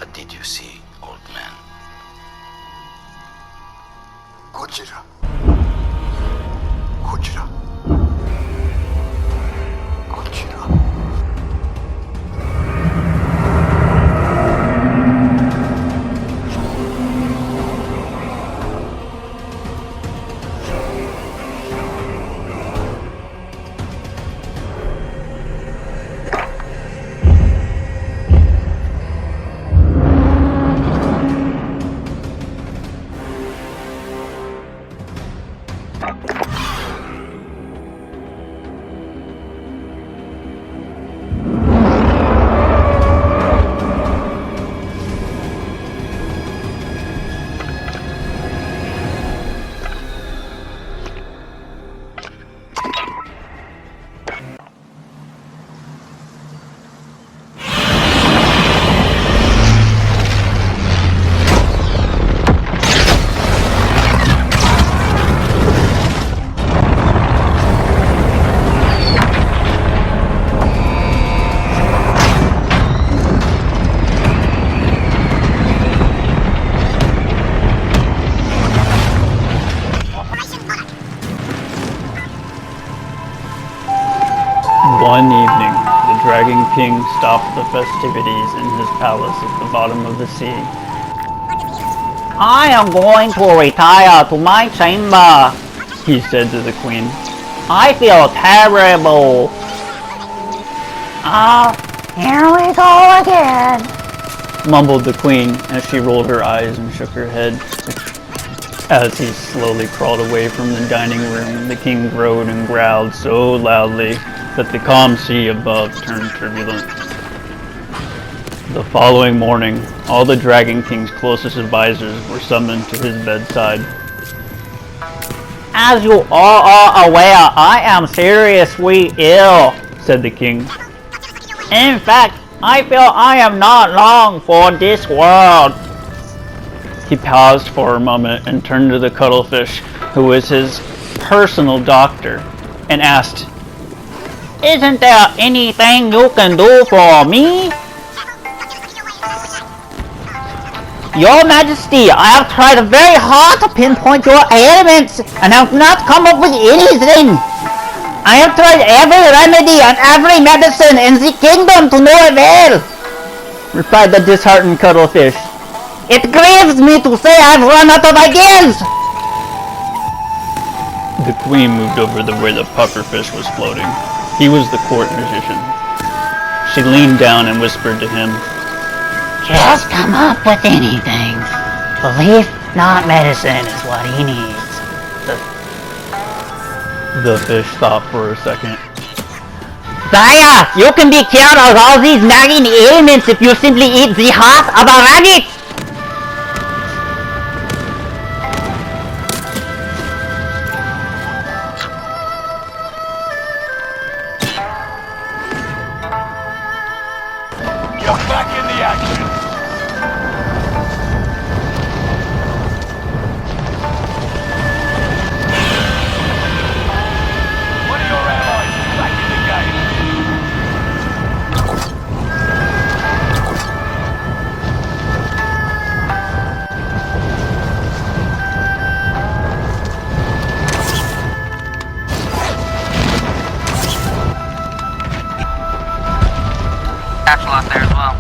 What did you see, old man? こちら。こちら。こちら。One evening, the Dragon King stopped the festivities in his palace at the bottom of the sea. I am going to retire to my chamber, He said to the queen. I feel terrible. Here we go again, Mumbled the queen as she rolled her eyes and shook her head. As he slowly crawled away from the dining room, the king groaned and growled so loudly that the calm sea above turned turbulent. The following morning, all the Dragon King's closest advisors were summoned to his bedside. As you all are aware, I am seriously ill, Said the king. In fact, I feel I am not long for this world. He paused for a moment and turned to the cuttlefish, who was his personal doctor, and asked, Isn't there anything you can do for me? Your Majesty, I have tried very hard to pinpoint your ailments and have not come up with anything. I have tried every remedy and every medicine in the kingdom to no avail, replied the disheartened cuttlefish. It grieves me to say I've run out of ideas. The queen moved over to where the pufferfish was floating. He was the court magician. She leaned down and whispered to him, Just come up with anything. Belief, not medicine, is what he needs. The fish thought for a second. Sire, you can be cured of all these nagging ailments if you simply eat the heart of a rabbit. You're back in the action. One of your allies is back in the game. Capsule out there as well.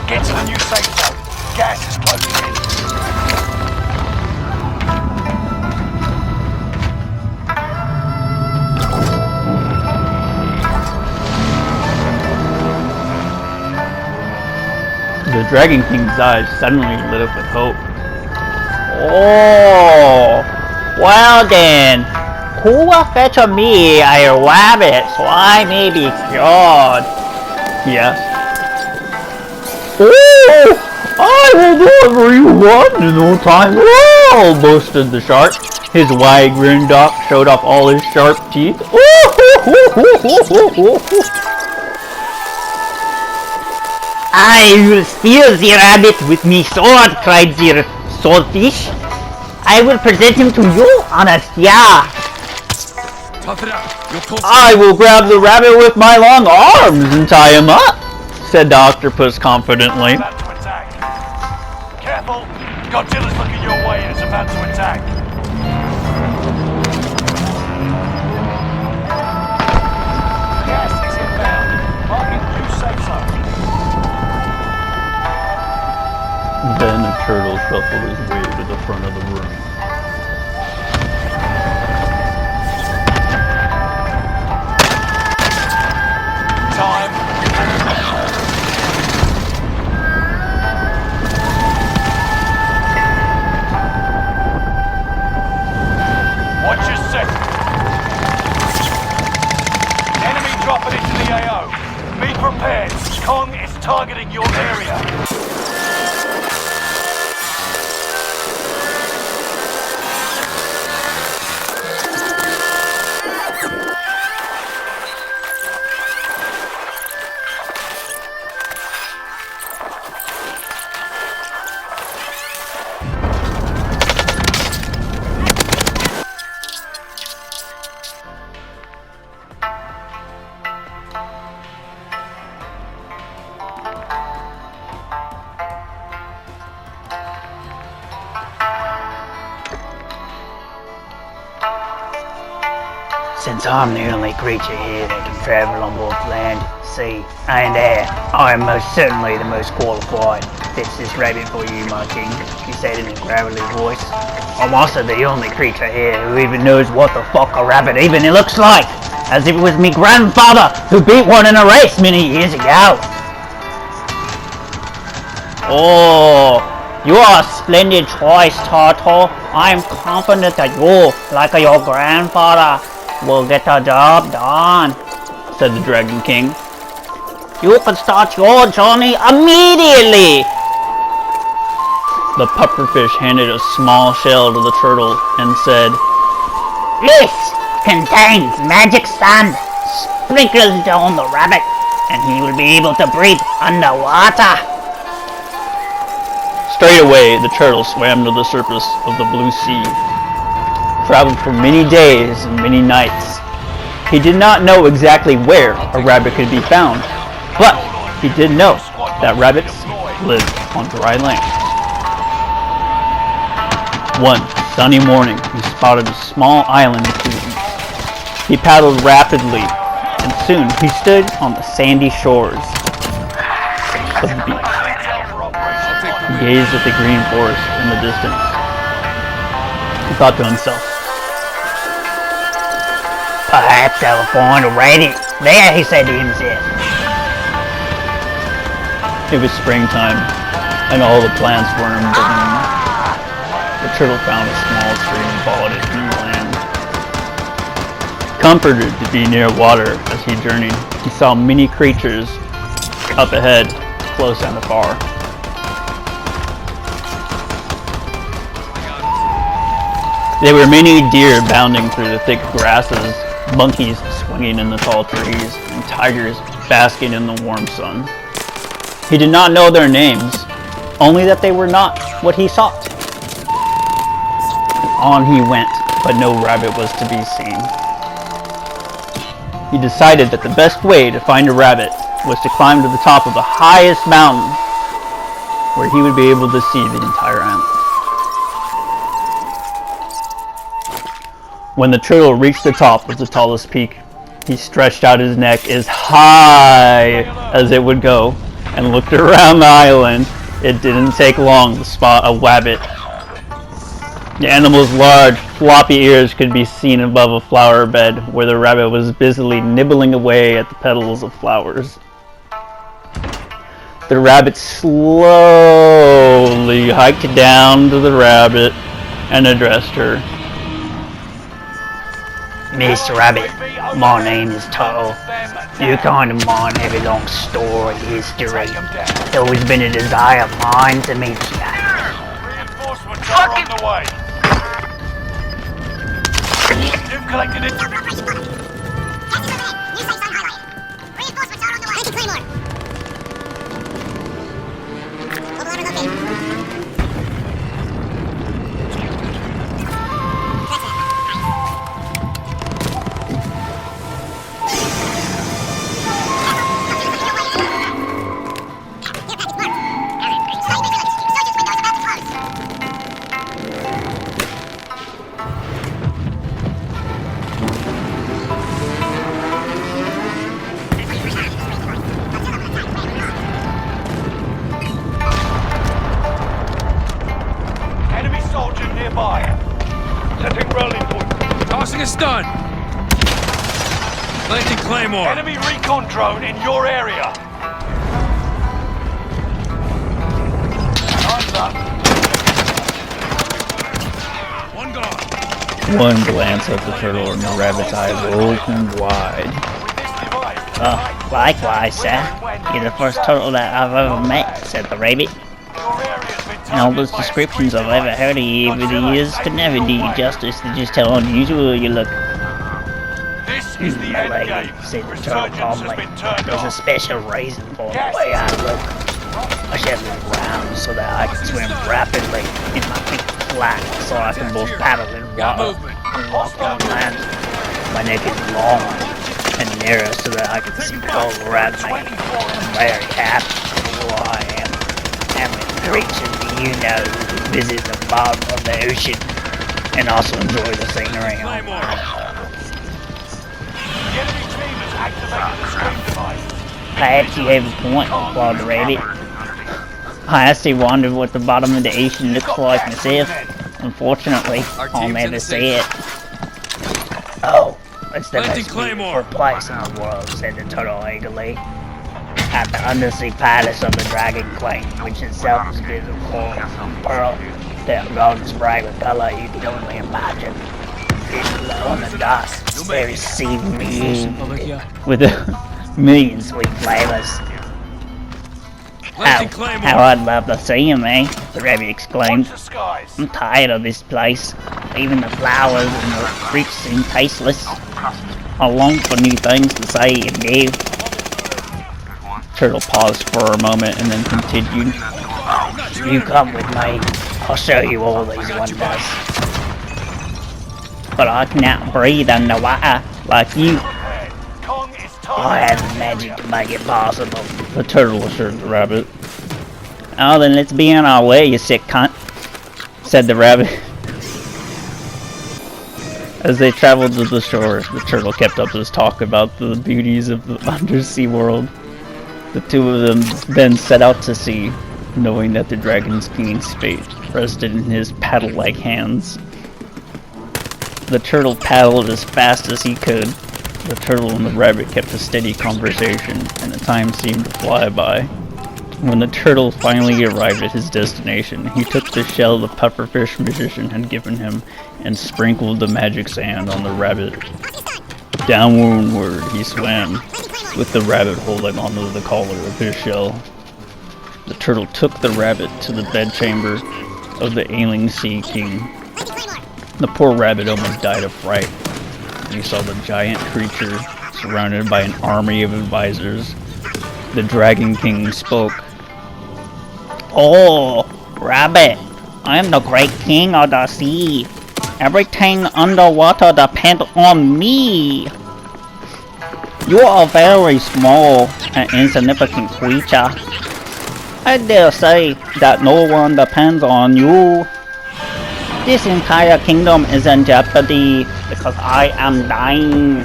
Get to the new safe zone. Gas is closing in. The Dragon King's eyes suddenly lit up with hope. Oh, Well then, who will fetch me a rabbit so I may be cured? he asked. Oh, I will do whatever you want in no time at all, boasted the shark. His wide grin showed off all his sharp teeth. I will steal the rabbit with me sword, cried the swordfish. I will present him to you on a star. Tough it out. You'll pull. I will grab the rabbit with my long arms and tie him up, said the octopus confidently. About to attack. Careful. Godzilla's looking your way and is about to attack. Gas is inbound. Marking new safe zone. Then the turtle shuffled his way to the front of the room. Time. Watch your set. Enemy dropping into the AO. Be prepared. Kong is targeting your area. Since I'm the only creature here that can travel on both land, sea, and air, I am most certainly the most qualified. Fetch this rabbit for you, my king, he said in a gravelly voice. I'm also the only creature here who even knows what the fuck a rabbit even looks like, as if it was me grandfather who beat one in a race many years ago. Oh, you are a splendid choice, Turtle. I am confident that you, like your grandfather, will get the job done, said the Dragon King. You can start your journey immediately. The pufferfish handed a small shell to the turtle and said, This contains magic sand. Sprinkle it on the rabbit, and he will be able to breathe underwater. Straight away, the turtle swam to the surface of the blue sea. Traveled for many days and many nights. He did not know exactly where a rabbit could be found, but he did know that rabbits lived on dry land. One sunny morning, he spotted a small island to the east. He paddled rapidly, and soon he stood on the sandy shores of the beach. He gazed at the green forest in the distance. He thought to himself, Perhaps I will find a rabbit there, he said to himself. it was springtime, and all the plants were in bloom. The turtle found a small stream and followed it through the land. Comforted to be near water as he journeyed, he saw many creatures up ahead, close and afar. There were many deer bounding through the thick grasses, monkeys swinging in the tall trees, and tigers basking in the warm sun. He did not know their names, only that they were not what he sought. On he went, but no rabbit was to be seen. He decided that the best way to find a rabbit was to climb to the top of the highest mountain, where he would be able to see the entire island. When the turtle reached the top of the tallest peak, he stretched out his neck as high as it would go and looked around the island. It didn't take long to spot a rabbit. The animal's large, floppy ears could be seen above a flower bed where the rabbit was busily nibbling away at the petals of flowers. The rabbit slowly hiked down to the rabbit and addressed her. Mr. Rabbit, my name is Turtle. You kind of mind have a long story history. It's always been a desire of mine to meet you. Reinforcements are on the way. collected it. Enemy soldier nearby. Setting rolling point. Tossing a stun. Planting Claymore. Enemy recon drone in your area. Time's up. One gone. One glance at the turtle and the rabbit's eyes opened wide. With this device, Oh, likewise, sir. You're the first turtle that I've ever met, said the rabbit. your area's been And all targeted those by a descriptions I've screen ever heard of you over the years could never do you justice to just how unusual you look. This is the My end lady, game. said the turtle Resurgence has calmly. been turned There's a off. special reason for the way I look. I shed around so that I can swim rapidly in my pink flat, so I can both paddle in water and walk on land. My neck is long and narrow so that I can see all around me. I'm very happy for who I am. And with creatures you know who visit the bottom of the ocean and also enjoy the scenery on Claymore. The enemy team has activated the screen device. Perhaps you have a point, replied the rabbit. I actually wondered what the bottom of the ocean looks like myself. Unfortunately, Our I'll team's in never the see safe. it. Oh, it's the Planting most Claymore. beautiful place in the world, said the turtle eagerly. At the undersea palace of the Dragon Queen, which itself is built of coral and pearl, their golden spray with color you can only imagine. It's below in the dust, there is seaweed with a million sweet flavors. Planting How Claymore. I'd love to see him, eh? The rabbit exclaimed. Watch the skies. I'm tired of this place. Even the flowers and the fruits seem tasteless. I long for new things to say and do. Turtle paused for a moment and then continued. You come with me. I'll show you all these wonders. But I cannot breathe underwater like you. Kong is I targeted. have the magic to make it possible. The turtle assured the rabbit. Oh, then let's be on our way, you sick cunt, said the rabbit. As they traveled to the shore, the turtle kept up his talk about the beauties of the undersea world. The two of them then set out to sea, knowing that the Dragon's King's fate rested in his paddle-like hands. The turtle paddled as fast as he could. The turtle and the rabbit kept a steady conversation, and the time seemed to fly by. When the turtle finally arrived at his destination, he took the shell the pufferfish magician had given him and sprinkled the magic sand on the rabbit. Downward he swam, with the rabbit holding onto the collar of his shell. The turtle took the rabbit to the bedchamber of the ailing sea king. The poor rabbit almost died of fright when he saw the giant creature surrounded by an army of advisors. The Dragon King spoke. Oh, rabbit, I am the great king of the sea. Everything underwater depends on me. You are a very small and insignificant creature. I dare say that no one depends on you. This entire kingdom is in jeopardy because I am dying.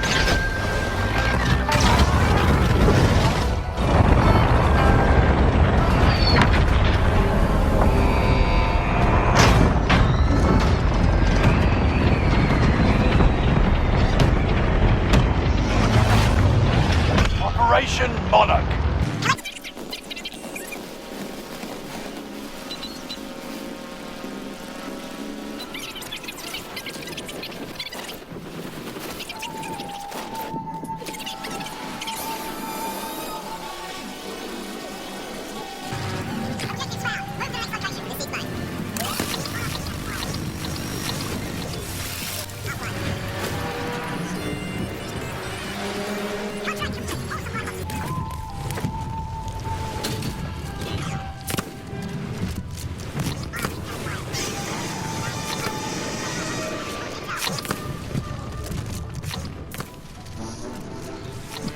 Operation Monarch.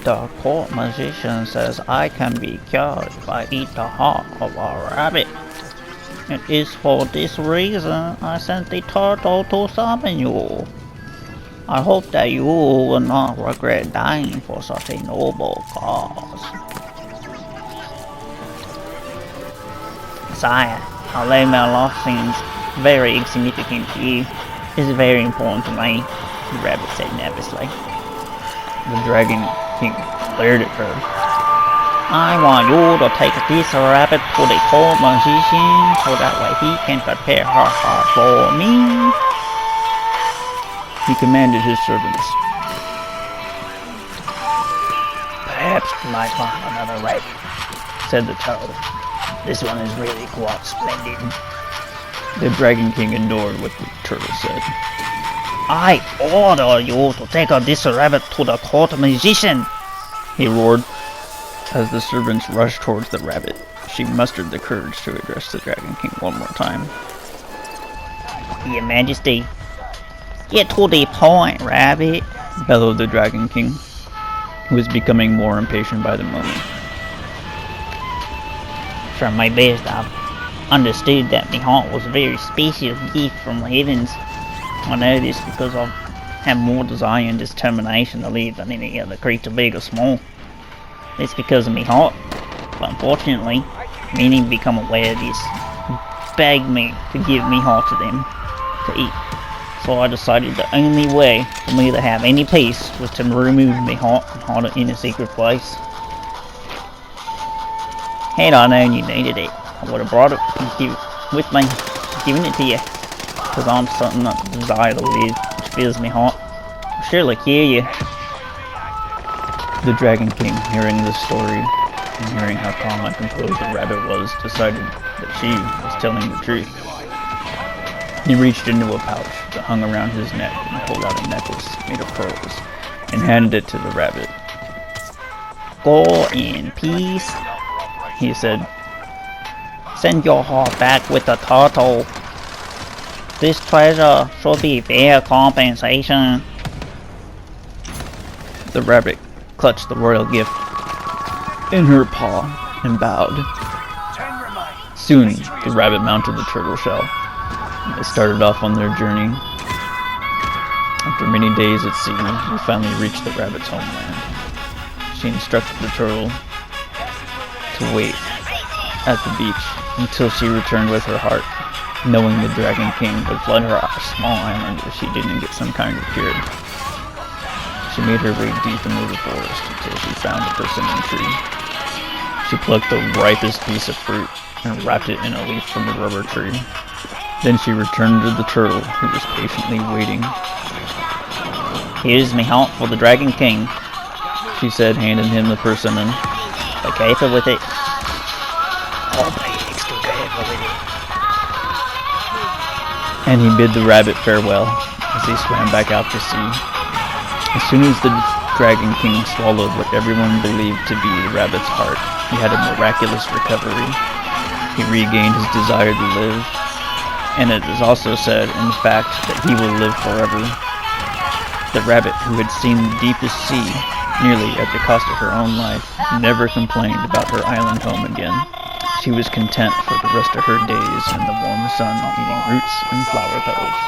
The court magician says I can be cured if I eat the heart of a rabbit. It is for this reason I sent the turtle to summon you. I hope that you will not regret dying for such a noble cause. Sire, although my loss seems very insignificant to you, it is very important to me, the rabbit said nervously. The Dragon King glared at her. I want you to take this rabbit to the court magician so that way he can prepare her heart for me. He commanded his servants. Perhaps you might want another rabbit, said the toad. This one is really quite splendid. The Dragon King ignored what the turtle said. I order you to take this rabbit to the court magician, he roared. As the servants rushed towards the rabbit, she mustered the courage to address the Dragon King one more time. Your Majesty, get to the point, rabbit, bellowed the Dragon King, who was becoming more impatient by the moment. From my best, I've understood that the heart was a very special gift from the heavens. I know this because I have more desire and determination to live than any other creature, big or small. It's because of me heart. But unfortunately, many become aware of this, begged me to give me heart to them to eat. So I decided the only way for me to have any peace was to remove me heart and hide it in a secret place. Had I known you needed it, I would have brought it with me, given it to you. Because I'm something that desire to live, which fills me heart. I'll surely cure you. The Dragon King, hearing this story, and hearing how calm and composed the rabbit was, decided that she was telling the truth. He reached into a pouch that hung around his neck and pulled out a necklace made of pearls, and handed it to the rabbit. Go in peace, he said. Send your heart back with the turtle. This treasure should be fair compensation. The rabbit clutched the royal gift in her paw and bowed. Soon, the rabbit mounted the turtle shell. They started off on their journey. After many days at sea, they finally reached the rabbit's homeland. She instructed the turtle to wait at the beach until she returned with her heart, knowing the Dragon King would flood her small island if she didn't get some kind of cure. She made her way deep into the forest until she found a persimmon tree. She plucked the ripest piece of fruit and wrapped it in a leaf from the rubber tree. Then she returned to the turtle, who was patiently waiting. Here's me heart for the Dragon King, she said, handing him the persimmon. Be careful with it. I'll be extra careful with it. And he bid the rabbit farewell as he swam back out to sea. As soon as the Dragon King swallowed what everyone believed to be the rabbit's heart, he had a miraculous recovery. He regained his desire to live, and it is also said, in fact, that he will live forever. The rabbit, who had seen the deepest sea, nearly at the cost of her own life, never complained about her island home again. She was content for the rest of her days in the warm sun, eating roots and flower petals.